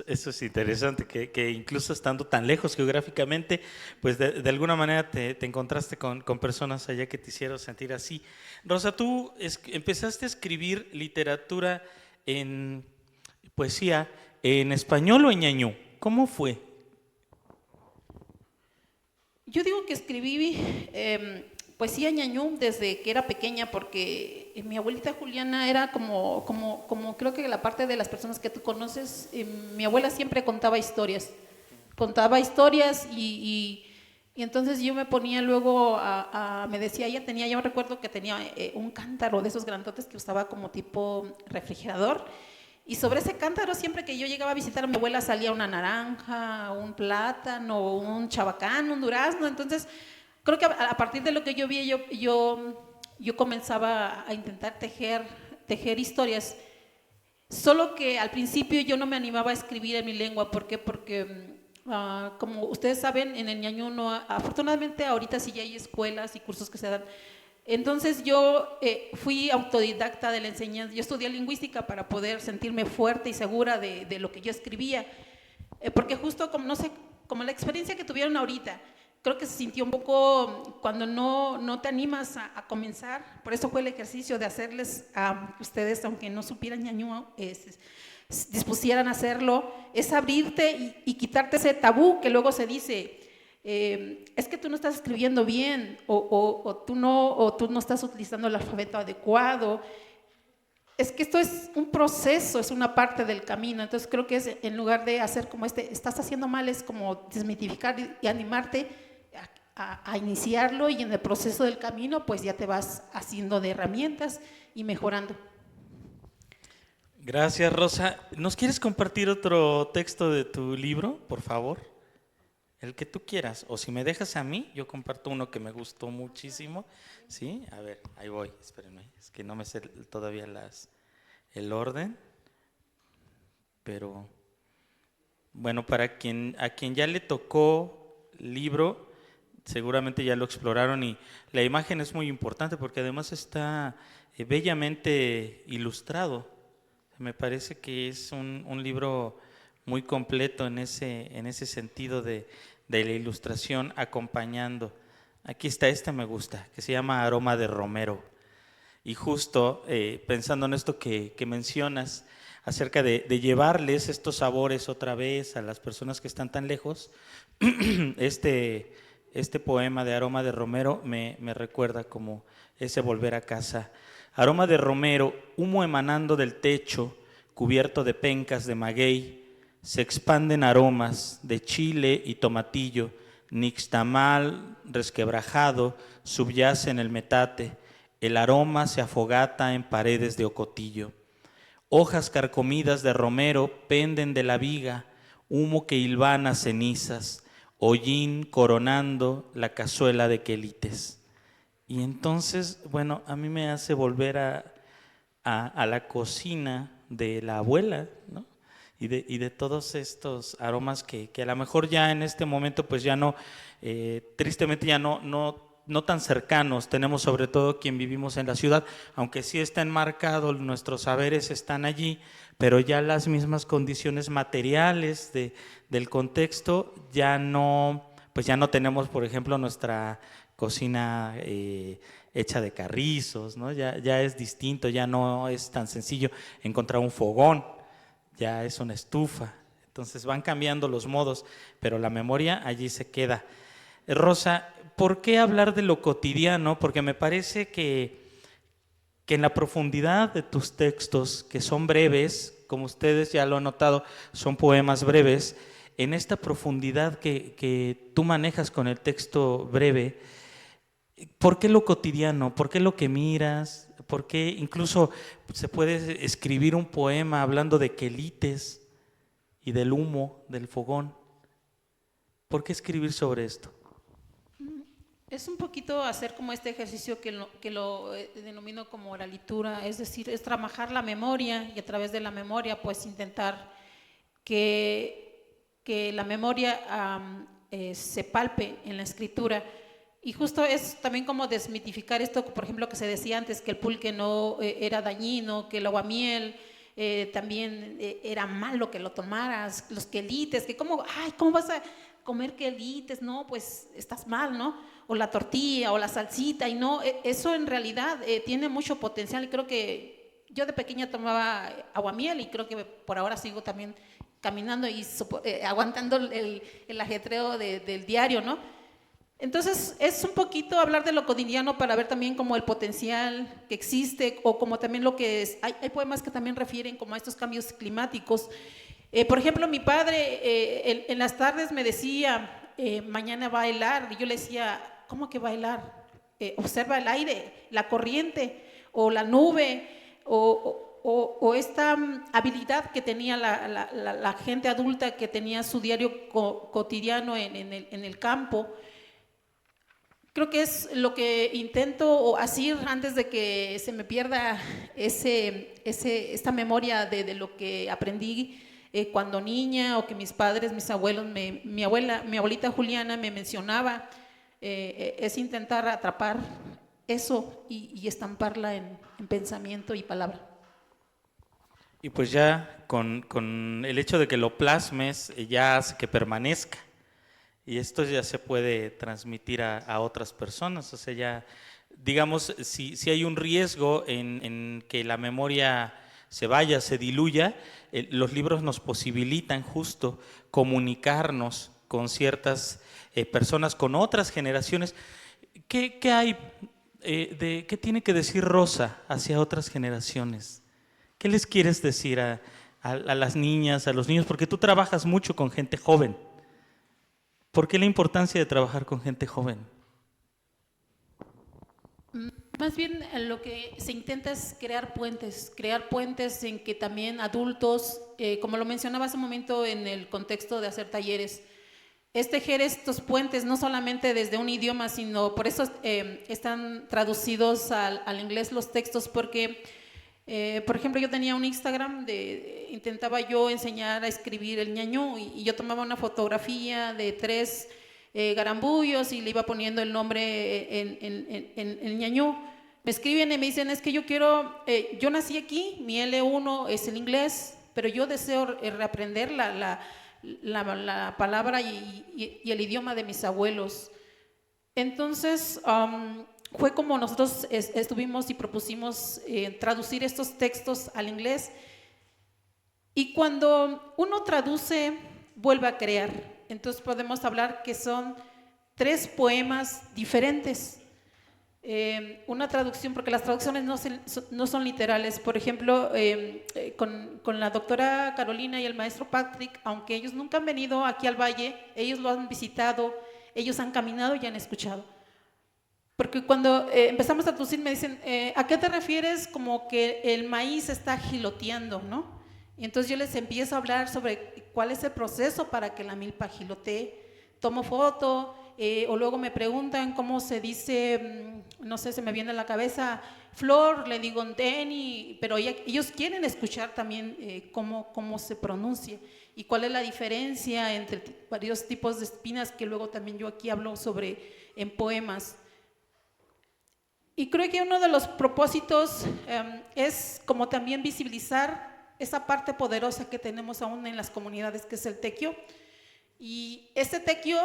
Eso es interesante, que incluso estando tan lejos geográficamente, pues de alguna manera te encontraste con personas allá que te hicieron sentir así. Rosa, tú empezaste a escribir literatura en poesía en español o en ñañú. ¿Cómo fue? Yo digo que escribí poesía ñañú desde que era pequeña, porque mi abuelita Juliana era como creo que la parte de las personas que tú conoces, mi abuela siempre contaba historias y entonces yo me ponía luego me decía, yo recuerdo que tenía un cántaro de esos grandotes que usaba como tipo refrigerador, y sobre ese cántaro siempre que yo llegaba a visitar a mi abuela salía una naranja, un plátano, un chabacán, un durazno. Entonces creo que a partir de lo que yo vi, yo comenzaba a intentar tejer historias, solo que al principio yo no me animaba a escribir en mi lengua. ¿Por qué? Porque como ustedes saben, en el ñañú afortunadamente ahorita sí ya hay escuelas y cursos que se dan. Entonces yo fui autodidacta de la enseñanza. Yo estudié lingüística para poder sentirme fuerte y segura de lo que yo escribía, porque justo como, no sé, como la experiencia que tuvieron ahorita, creo que se sintió un poco cuando no te animas a comenzar. Por eso fue el ejercicio de hacerles a ustedes, aunque no supieran ñañú, dispusieran a hacerlo, es abrirte y quitarte ese tabú que luego se dice, es que tú no estás escribiendo bien o tú no estás utilizando el alfabeto adecuado. Es que esto es un proceso, es una parte del camino. Entonces creo que es, en lugar de hacer como estás haciendo mal, es como desmitificar y animarte a iniciarlo, y en el proceso del camino pues ya te vas haciendo de herramientas y mejorando. Gracias, Rosa. ¿Nos quieres compartir otro texto de tu libro, por favor? El que tú quieras, o si me dejas a mí, yo comparto uno que me gustó muchísimo. ¿Sí? A ver, ahí voy, espérenme, es que no me sé todavía el orden, pero bueno, a quien ya le tocó libro, seguramente ya lo exploraron, y la imagen es muy importante porque además está bellamente ilustrado. Me parece que es un libro muy completo en ese sentido de la ilustración acompañando. Aquí está, me gusta, que se llama Aroma de Romero. Y justo pensando en esto que mencionas acerca de llevarles estos sabores otra vez a las personas que están tan lejos, este poema de Aroma de Romero me recuerda como ese volver a casa. Aroma de romero, humo emanando del techo, cubierto de pencas de maguey, se expanden aromas de chile y tomatillo, nixtamal resquebrajado subyace en el metate, el aroma se afogata en paredes de ocotillo. Hojas carcomidas de romero penden de la viga, humo que hilvana cenizas, hollín coronando la cazuela de quelites. Y entonces, bueno, a mí me hace volver a la cocina de la abuela, ¿no? Y de todos estos aromas que a lo mejor ya en este momento pues ya no, tristemente ya no tan cercanos tenemos, sobre todo quien vivimos en la ciudad, aunque sí está enmarcado, nuestros saberes están allí, pero ya las mismas condiciones materiales del contexto ya no, pues ya no tenemos, por ejemplo, nuestra cocina hecha de carrizos, ¿no? Ya es distinto, ya no es tan sencillo encontrar un fogón, ya es una estufa. Entonces van cambiando los modos, pero la memoria allí se queda. Rosa, ¿por qué hablar de lo cotidiano? Porque me parece que en la profundidad de tus textos, que son breves, como ustedes ya lo han notado, son poemas breves, en esta profundidad que tú manejas con el texto breve, ¿por qué lo cotidiano? ¿Por qué lo que miras? ¿Por qué incluso se puede escribir un poema hablando de quelites y del humo del fogón? ¿Por qué escribir sobre esto? Es un poquito hacer como este ejercicio que lo denomino como la lectura, es decir, es trabajar la memoria y a través de la memoria pues intentar que la memoria se palpe en la escritura. Y justo es también como desmitificar esto, por ejemplo, que se decía antes, que el pulque no era dañino, que el aguamiel también era malo que lo tomaras, los quelites, que cómo vas a comer quelites, no, pues estás mal, ¿no? O la tortilla o la salsita, y no, eso en realidad tiene mucho potencial, y creo que yo de pequeña tomaba aguamiel y creo que por ahora sigo también caminando y aguantando el ajetreo del diario, ¿no? Entonces es un poquito hablar de lo cotidiano para ver también como el potencial que existe, o como también lo que es, hay poemas que también refieren como a estos cambios climáticos. Por ejemplo, mi padre en las tardes me decía, mañana va a helar, y yo le decía, ¿cómo que va a helar? Observa el aire, la corriente, o la nube, o esta habilidad que tenía la gente adulta que tenía su diario cotidiano en el campo. Creo que es lo que intento así antes de que se me pierda esta memoria de lo que aprendí cuando niña, o que mis padres, mis abuelos, mi abuelita Juliana me mencionaba, es intentar atrapar eso y estamparla en pensamiento y palabra. Y pues ya con el hecho de que lo plasmes, ya hace que permanezca. Y esto ya se puede transmitir a otras personas. O sea, ya, digamos, si hay un riesgo en que la memoria se vaya, se diluya, los libros nos posibilitan justo comunicarnos con ciertas personas, con otras generaciones. ¿Qué hay, qué tiene que decir Rosa hacia otras generaciones? ¿Qué les quieres decir a las niñas, a los niños? Porque tú trabajas mucho con gente joven. ¿Por qué la importancia de trabajar con gente joven? Más bien lo que se intenta es crear puentes en que también adultos, como lo mencionaba hace un momento en el contexto de hacer talleres, es tejer estos puentes no solamente desde un idioma, sino por eso están traducidos al inglés los textos, porque por ejemplo, yo tenía un Instagram intentaba yo enseñar a escribir el ñañú, y yo tomaba una fotografía de 3 garambullos y le iba poniendo el nombre en el ñañú. Me escriben y me dicen, es que yo quiero, yo nací aquí, mi L1 es el inglés, pero yo deseo reaprender la palabra y el idioma de mis abuelos. Entonces, fue como nosotros estuvimos y propusimos traducir estos textos al inglés, y cuando uno traduce, vuelve a crear. Entonces podemos hablar que son 3 poemas diferentes. Una traducción, porque las traducciones no son literales. Por ejemplo, con la doctora Carolina y el maestro Patrick, aunque ellos nunca han venido aquí al Valle, ellos lo han visitado, ellos han caminado y han escuchado. Porque cuando empezamos a traducir me dicen, ¿a qué te refieres como que el maíz está giloteando, no? Y entonces yo les empiezo a hablar sobre cuál es el proceso para que la milpa gilotee. Tomo foto, o luego me preguntan cómo se dice, no sé, se me viene a la cabeza flor, le digo Nteni, pero ellos quieren escuchar también cómo se pronuncia y cuál es la diferencia entre varios tipos de espinas que luego también yo aquí hablo sobre en poemas. Y creo que uno de los propósitos es como también visibilizar esa parte poderosa que tenemos aún en las comunidades, que es el tequio. Y este tequio,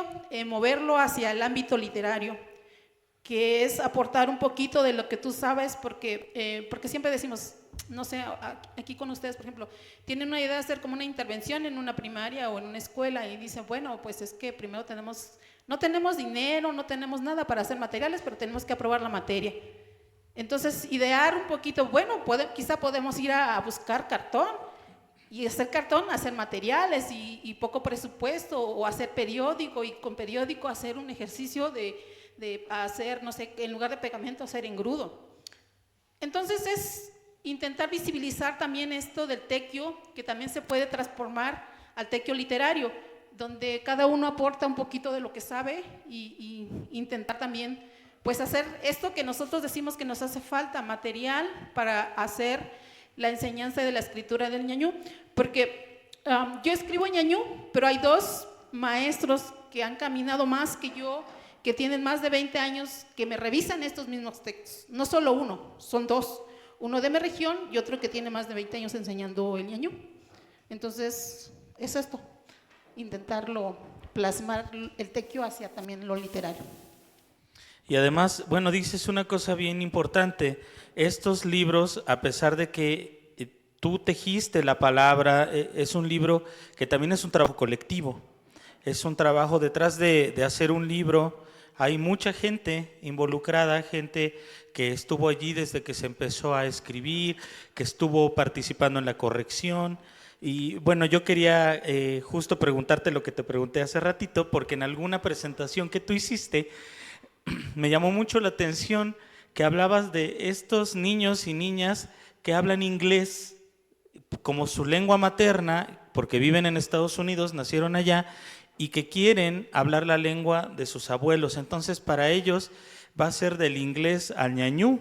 moverlo hacia el ámbito literario, que es aportar un poquito de lo que tú sabes, porque siempre decimos, no sé, aquí con ustedes, por ejemplo, tienen una idea de hacer como una intervención en una primaria o en una escuela y dicen, bueno, pues es que primero no tenemos dinero, no tenemos nada para hacer materiales, pero tenemos que aprobar la materia. Entonces, idear un poquito, bueno, quizá podemos ir a buscar cartón y hacer cartón, hacer materiales y poco presupuesto, o hacer periódico y con periódico hacer un ejercicio de hacer, no sé, en lugar de pegamento, hacer engrudo. Entonces es intentar visibilizar también esto del tequio, que también se puede transformar al tequio literario, donde cada uno aporta un poquito de lo que sabe y intentar también pues hacer esto que nosotros decimos que nos hace falta, material para hacer la enseñanza de la escritura del ñañú, porque yo escribo en ñañú, pero hay dos maestros que han caminado más que yo, que tienen más de 20 años, que me revisan estos mismos textos. No solo uno, son dos. Uno de mi región y otro que tiene más de 20 años enseñando el ñañú. Entonces, es esto, intentarlo plasmar el tequio hacia también lo literario. Y además, bueno, dices una cosa bien importante. Estos libros, a pesar de que tú tejiste la palabra, es un libro que también es un trabajo colectivo. Es un trabajo detrás de hacer un libro. Hay mucha gente involucrada, gente que estuvo allí desde que se empezó a escribir, que estuvo participando en la corrección. Y bueno, yo quería justo preguntarte lo que te pregunté hace ratito, porque en alguna presentación que tú hiciste, me llamó mucho la atención que hablabas de estos niños y niñas que hablan inglés como su lengua materna, porque viven en Estados Unidos, nacieron allá, y que quieren hablar la lengua de sus abuelos. Entonces, para ellos va a ser del inglés al ñañú,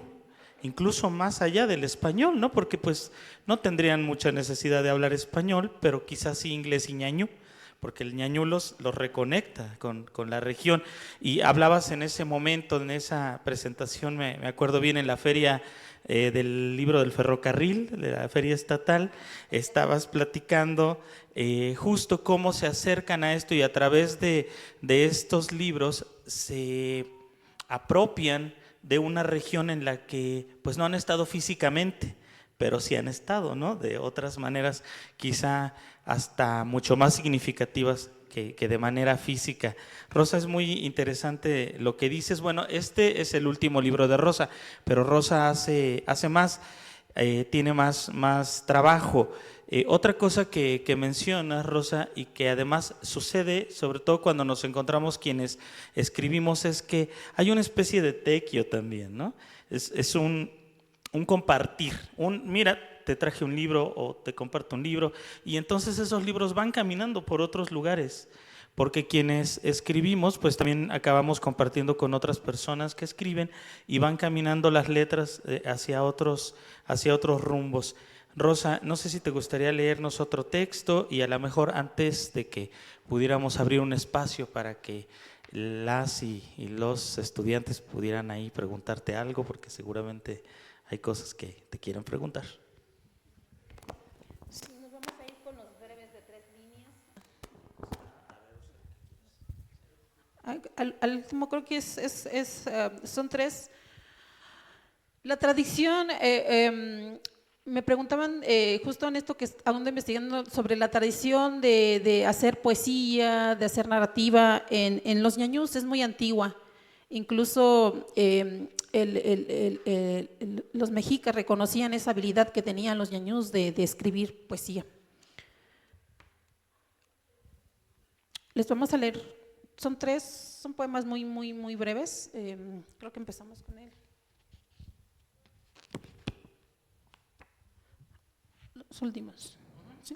incluso más allá del español, ¿no? Porque pues no tendrían mucha necesidad de hablar español, pero quizás sí inglés y ñañú, porque el ñañú los reconecta con la región. Y hablabas en ese momento, en esa presentación, me acuerdo bien, en la feria del libro del ferrocarril, de la feria estatal, estabas platicando justo cómo se acercan a esto y a través de estos libros se apropian de una región en la que pues no han estado físicamente, pero sí han estado, ¿no? De otras maneras quizá hasta mucho más significativas que de manera física. Rosa, es muy interesante lo que dices. Bueno, este es el último libro de Rosa, pero Rosa hace más, tiene más trabajo. Otra cosa que mencionas, Rosa, y que además sucede, sobre todo cuando nos encontramos quienes escribimos, es que hay una especie de tequio también, ¿no? Es un compartir, mira, te traje un libro o te comparto un libro, y entonces esos libros van caminando por otros lugares, porque quienes escribimos pues también acabamos compartiendo con otras personas que escriben y van caminando las letras hacia otros rumbos. Rosa, no sé si te gustaría leernos otro texto y a lo mejor antes de que pudiéramos abrir un espacio para que las y los estudiantes pudieran ahí preguntarte algo, porque seguramente hay cosas que te quieren preguntar. Sí, nos vamos a ir con los breves de 3 líneas. Al último creo que son 3. La tradición, me preguntaban justo en esto que ando investigando sobre la tradición de hacer poesía, de hacer narrativa en los ñañús, es muy antigua. Incluso los mexicas reconocían esa habilidad que tenían los ñañús de escribir poesía. Les vamos a leer, son poemas muy breves. Creo que empezamos con él. Los últimos. ¿Sí?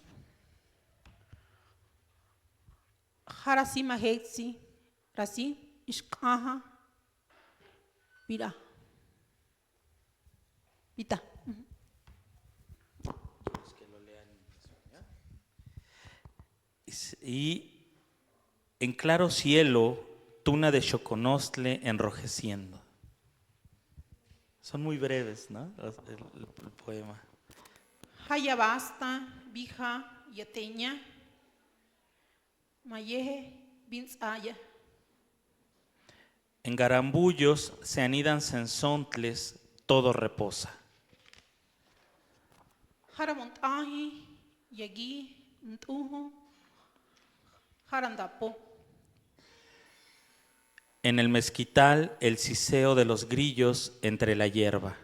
Harasi Mahetsi, Rasi, ishkaha, mira, vita. Y en claro cielo, tuna de Xoconostle enrojeciendo. Son muy breves, ¿no? El poema. Hayabasta, vija, yateña, mayeje, binzaya. En garambullos se anidan sensontles, todo reposa. Haramontaji, yagi, ntujo, harandapo. En el mezquital, el siseo de los grillos entre la hierba.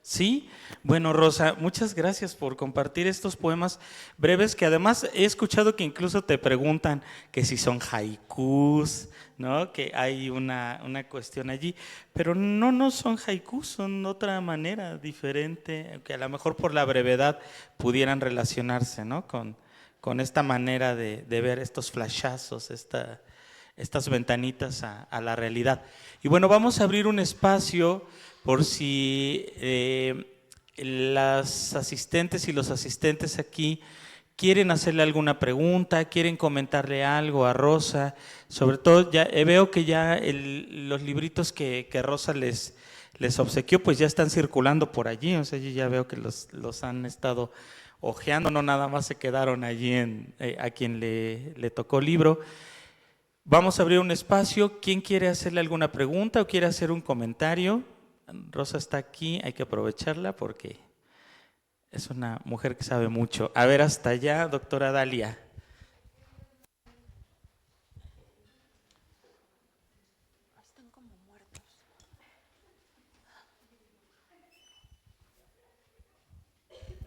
Sí, bueno, Rosa, muchas gracias por compartir estos poemas breves que además he escuchado que incluso te preguntan que si son haikus, ¿no? Que hay una cuestión allí, pero no son haikus, son otra manera diferente, que a lo mejor por la brevedad pudieran relacionarse, ¿no? Con esta manera de ver estos flashazos, estas ventanitas a la realidad. Y bueno, vamos a abrir un espacio por si las asistentes y los asistentes aquí quieren hacerle alguna pregunta, quieren comentarle algo a Rosa. Sobre todo, ya veo que ya los libritos que Rosa les obsequió, pues ya están circulando por allí. O sea, yo ya veo que los han estado hojeando, no nada más se quedaron allí a quien le tocó libro. Vamos a abrir un espacio. ¿Quién quiere hacerle alguna pregunta o quiere hacer un comentario? Rosa está aquí, hay que aprovecharla porque es una mujer que sabe mucho. A ver, hasta allá, doctora Dalia. Están como muertos.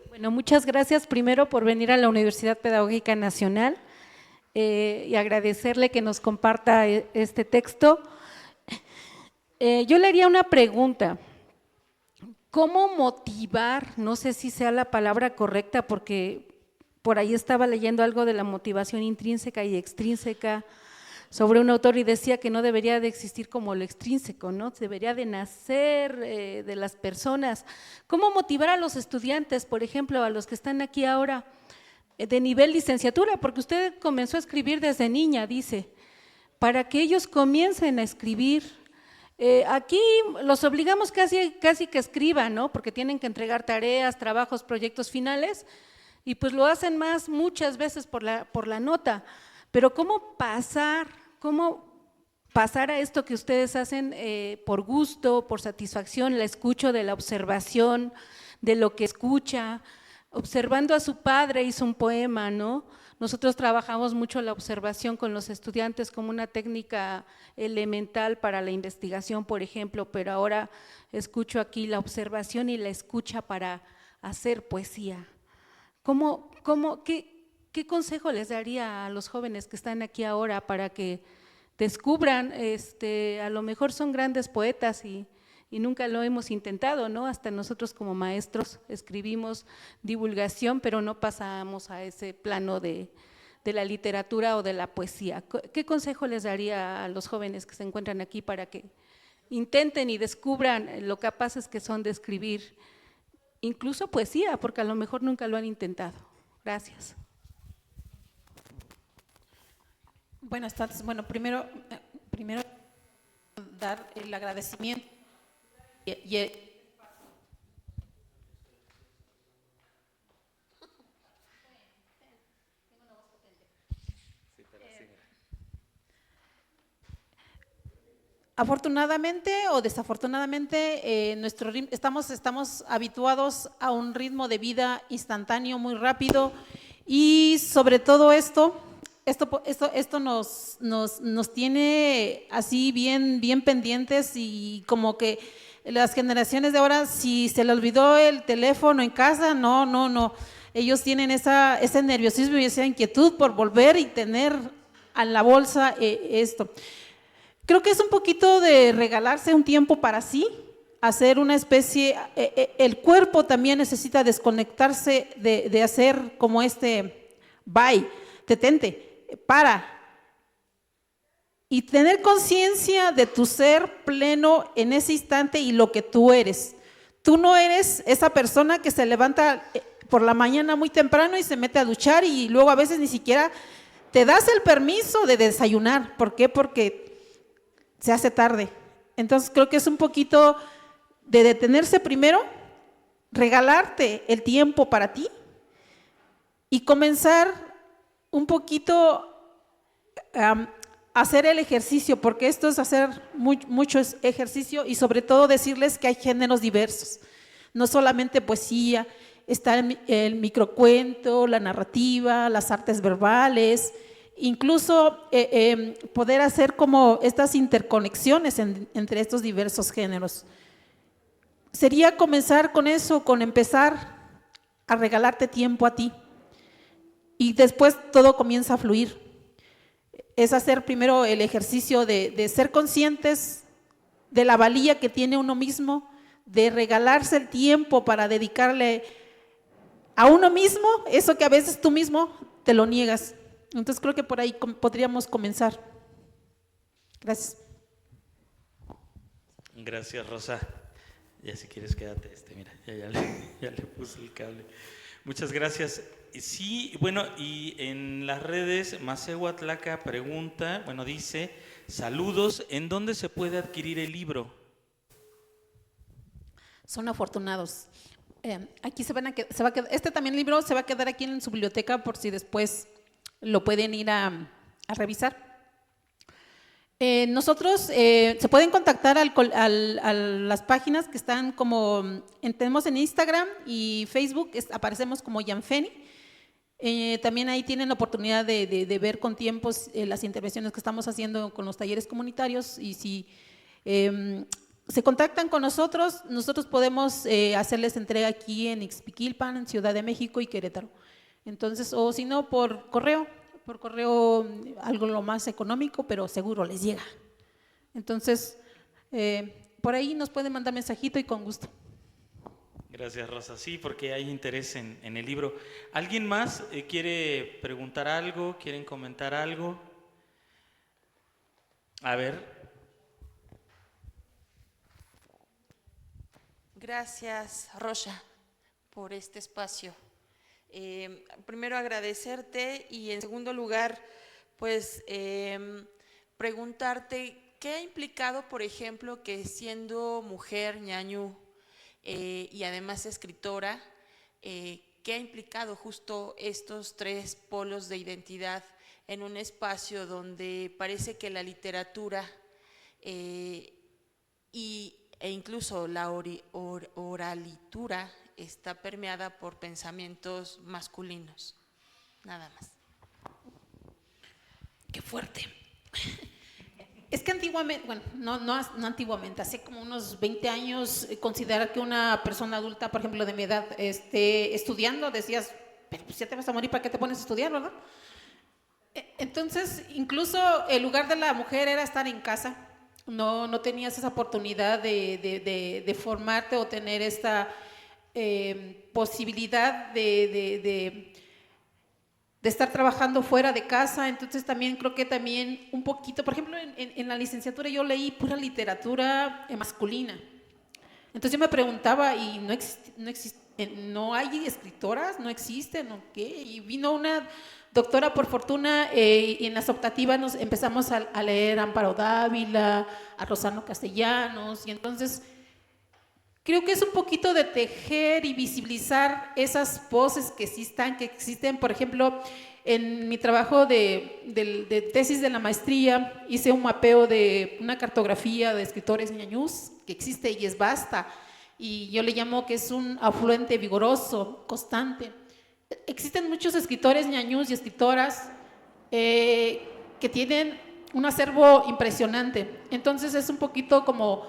Bueno, muchas gracias primero por venir a la Universidad Pedagógica Nacional y agradecerle que nos comparta este texto. Yo le haría una pregunta. ¿Cómo motivar? No sé si sea la palabra correcta porque por ahí estaba leyendo algo de la motivación intrínseca y extrínseca sobre un autor y decía que no debería de existir como lo extrínseco, ¿no? Debería de nacer de las personas. ¿Cómo motivar a los estudiantes, por ejemplo, a los que están aquí ahora de nivel licenciatura? Porque usted comenzó a escribir desde niña, dice, para que ellos comiencen a escribir. Aquí los obligamos casi que escriban, ¿no? Porque tienen que entregar tareas, trabajos, proyectos finales y pues lo hacen muchas veces por la nota. Pero ¿cómo pasar a esto que ustedes hacen por gusto, por satisfacción, la escucha de la observación, de lo que escucha? Observando a su padre hizo un poema, ¿no? Nosotros trabajamos mucho la observación con los estudiantes como una técnica elemental para la investigación, por ejemplo, pero ahora escucho aquí la observación y la escucha para hacer poesía. ¿Qué consejo les daría a los jóvenes que están aquí ahora para que descubran, a lo mejor son grandes poetas y nunca lo hemos intentado, ¿no? Hasta nosotros como maestros escribimos divulgación, pero no pasamos a ese plano de la literatura o de la poesía. ¿Qué consejo les daría a los jóvenes que se encuentran aquí para que intenten y descubran lo capaces que son de escribir, incluso poesía, porque a lo mejor nunca lo han intentado? Gracias. Buenas tardes. Bueno, primero dar el agradecimiento afortunadamente o desafortunadamente, estamos habituados a un ritmo de vida instantáneo, muy rápido, y sobre todo esto nos tiene así bien pendientes, y como que las generaciones de ahora, si se le olvidó el teléfono en casa, no. Ellos tienen ese nerviosismo y esa inquietud por volver y tener en la bolsa esto. Creo que es un poquito de regalarse un tiempo para sí, hacer una especie, el cuerpo también necesita desconectarse de hacer como bye. detente, para. Y tener conciencia de tu ser pleno en ese instante y lo que tú eres. Tú no eres esa persona que se levanta por la mañana muy temprano y se mete a duchar y luego a veces ni siquiera te das el permiso de desayunar. ¿Por qué? Porque se hace tarde. Entonces creo que es un poquito de detenerse primero, regalarte el tiempo para ti y comenzar un poquito a hacer el ejercicio, porque esto es hacer mucho ejercicio y sobre todo decirles que hay géneros diversos, no solamente poesía, está el microcuento, la narrativa, las artes verbales, incluso poder hacer como estas interconexiones entre estos diversos géneros. Sería comenzar con eso, con empezar a regalarte tiempo a ti y después todo comienza a fluir. Es hacer primero el ejercicio de ser conscientes de la valía que tiene uno mismo, de regalarse el tiempo para dedicarle a uno mismo eso que a veces tú mismo te lo niegas. Entonces creo que por ahí podríamos comenzar. Gracias. Gracias, Rosa. Ya si quieres quédate, mira, ya le puse el cable. Muchas gracias. Sí, bueno, y en las redes, Macehuatlaca pregunta, bueno, dice, saludos, ¿en dónde se puede adquirir el libro? Son afortunados. Aquí se va a quedar, este también libro se va a quedar aquí en su biblioteca por si después lo pueden ir a revisar. Nosotros se pueden contactar a las páginas que están como, tenemos en Instagram y Facebook, aparecemos como Yanfeni. También ahí tienen la oportunidad de ver con tiempos las intervenciones que estamos haciendo con los talleres comunitarios y si se contactan con nosotros, nosotros podemos hacerles entrega aquí en Ixmiquilpan, en Ciudad de México y Querétaro. Entonces, o si no, por correo algo lo más económico, pero seguro les llega. Entonces, por ahí nos pueden mandar mensajito y con gusto. Gracias, Rosa. Sí, porque hay interés en el libro. ¿Alguien más quiere preguntar algo? ¿Quieren comentar algo? A ver. Gracias, Rosa, por este espacio. Primero agradecerte y en segundo lugar, pues preguntarte qué ha implicado, por ejemplo, que siendo mujer, ñañú, y además escritora, ¿qué ha implicado justo estos tres polos de identidad en un espacio donde parece que la literatura e incluso la oralitura está permeada por pensamientos masculinos? Nada más. Qué fuerte. Es que antiguamente, bueno, no antiguamente, hace como unos 20 años, considerar que una persona adulta, por ejemplo, de mi edad, esté estudiando, decías, pero pues ya te vas a morir, ¿para qué te pones a estudiar, verdad? Entonces, incluso el lugar de la mujer era estar en casa, no tenías esa oportunidad de formarte o tener esta posibilidad de estar trabajando fuera de casa. Entonces también creo que también un poquito, por ejemplo, en la licenciatura yo leí pura literatura masculina. Entonces yo me preguntaba, ¿y no hay escritoras? ¿No existen? ¿O qué? Y vino una doctora, por fortuna, y en las optativas nos empezamos a leer a Amparo Dávila, a Rosano Castellanos, y entonces creo que es un poquito de tejer y visibilizar esas voces que existen. Por ejemplo, en mi trabajo de tesis de la maestría, hice un mapeo de una cartografía de escritores ñañús que existe y es vasta, y yo le llamo que es un afluente vigoroso, constante. Existen muchos escritores ñañús y escritoras que tienen un acervo impresionante. Entonces es un poquito como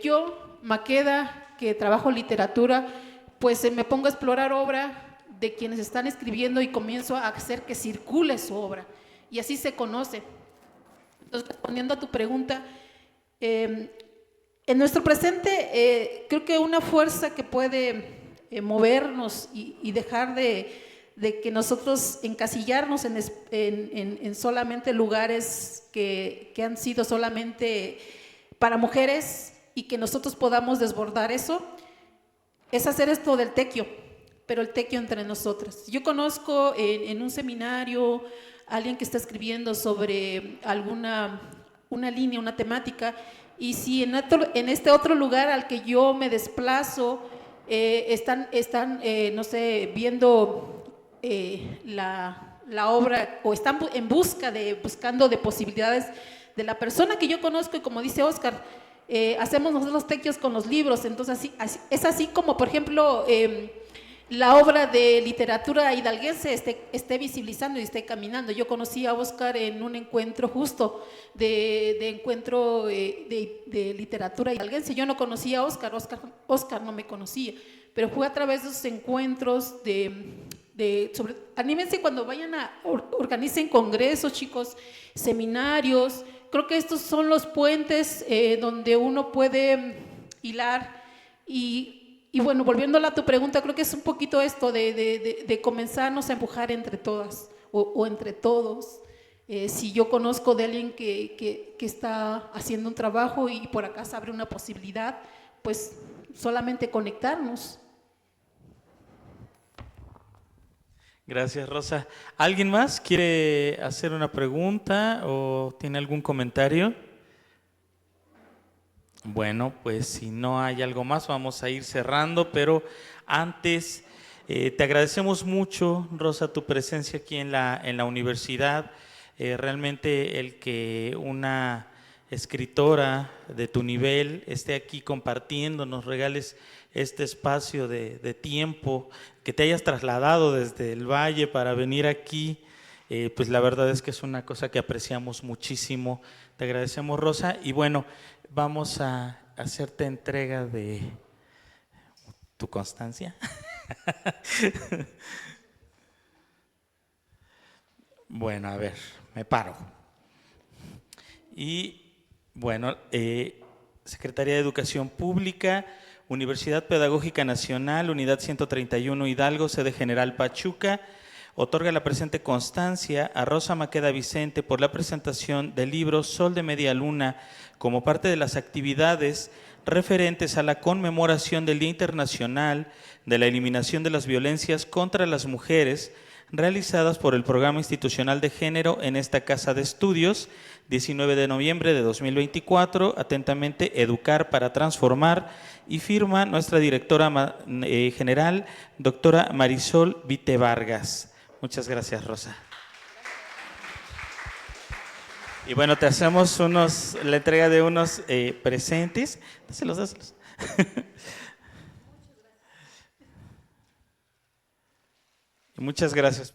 yo, Maqueda, que trabajo literatura, pues me pongo a explorar obra de quienes están escribiendo y comienzo a hacer que circule su obra y así se conoce. Entonces, respondiendo a tu pregunta, en nuestro presente creo que una fuerza que puede movernos y dejar de de que nosotros encasillarnos en solamente lugares que han sido solamente para mujeres y que nosotros podamos desbordar eso, es hacer esto del tequio, pero el tequio entre nosotras. Yo conozco en un seminario a alguien que está escribiendo sobre una línea, una temática, y si en este otro lugar al que yo me desplazo están no sé, viendo la obra, o están buscando de posibilidades de la persona que yo conozco, y como dice Oscar, hacemos nosotros los tequios con los libros. Entonces es así como, por ejemplo, la obra de literatura hidalguense esté visibilizando y esté caminando. Yo conocí a Oscar en un encuentro justo de literatura hidalguense. Yo no conocía a Oscar no me conocía, pero fue a través de esos encuentros anímense cuando vayan organicen congresos, chicos, seminarios. Creo que estos son los puentes donde uno puede hilar. Y bueno, volviendo a tu pregunta, creo que es un poquito esto de comenzarnos a empujar entre todas o entre todos. Si yo conozco de alguien que está haciendo un trabajo y por acá se abre una posibilidad, pues solamente conectarnos. Gracias, Rosa. ¿Alguien más quiere hacer una pregunta o tiene algún comentario? Bueno, pues si no hay algo más, vamos a ir cerrando, pero antes te agradecemos mucho, Rosa, tu presencia aquí en la universidad. Realmente el que una escritora de tu nivel esté aquí compartiendo, nos regales este espacio de tiempo, que te hayas trasladado desde el Valle para venir aquí, pues la verdad es que es una cosa que apreciamos muchísimo. Te agradecemos, Rosa, y bueno, vamos a hacerte entrega de tu constancia. Bueno, a ver, me paro. Y bueno, Secretaría de Educación Pública, Universidad Pedagógica Nacional, Unidad 131 Hidalgo, sede General Pachuca, otorga la presente constancia a Rosa Maqueda Vicente por la presentación del libro Sol de Media Luna como parte de las actividades referentes a la conmemoración del Día Internacional de la Eliminación de las Violencias contra las Mujeres, realizadas por el Programa Institucional de Género en esta Casa de Estudios, 19 de noviembre de 2024, atentamente Educar para Transformar, y firma nuestra directora general, doctora Marisol Vite Vargas. Muchas gracias, Rosa. Y bueno, te hacemos la entrega de unos presentes. Dáselos. Muchas gracias.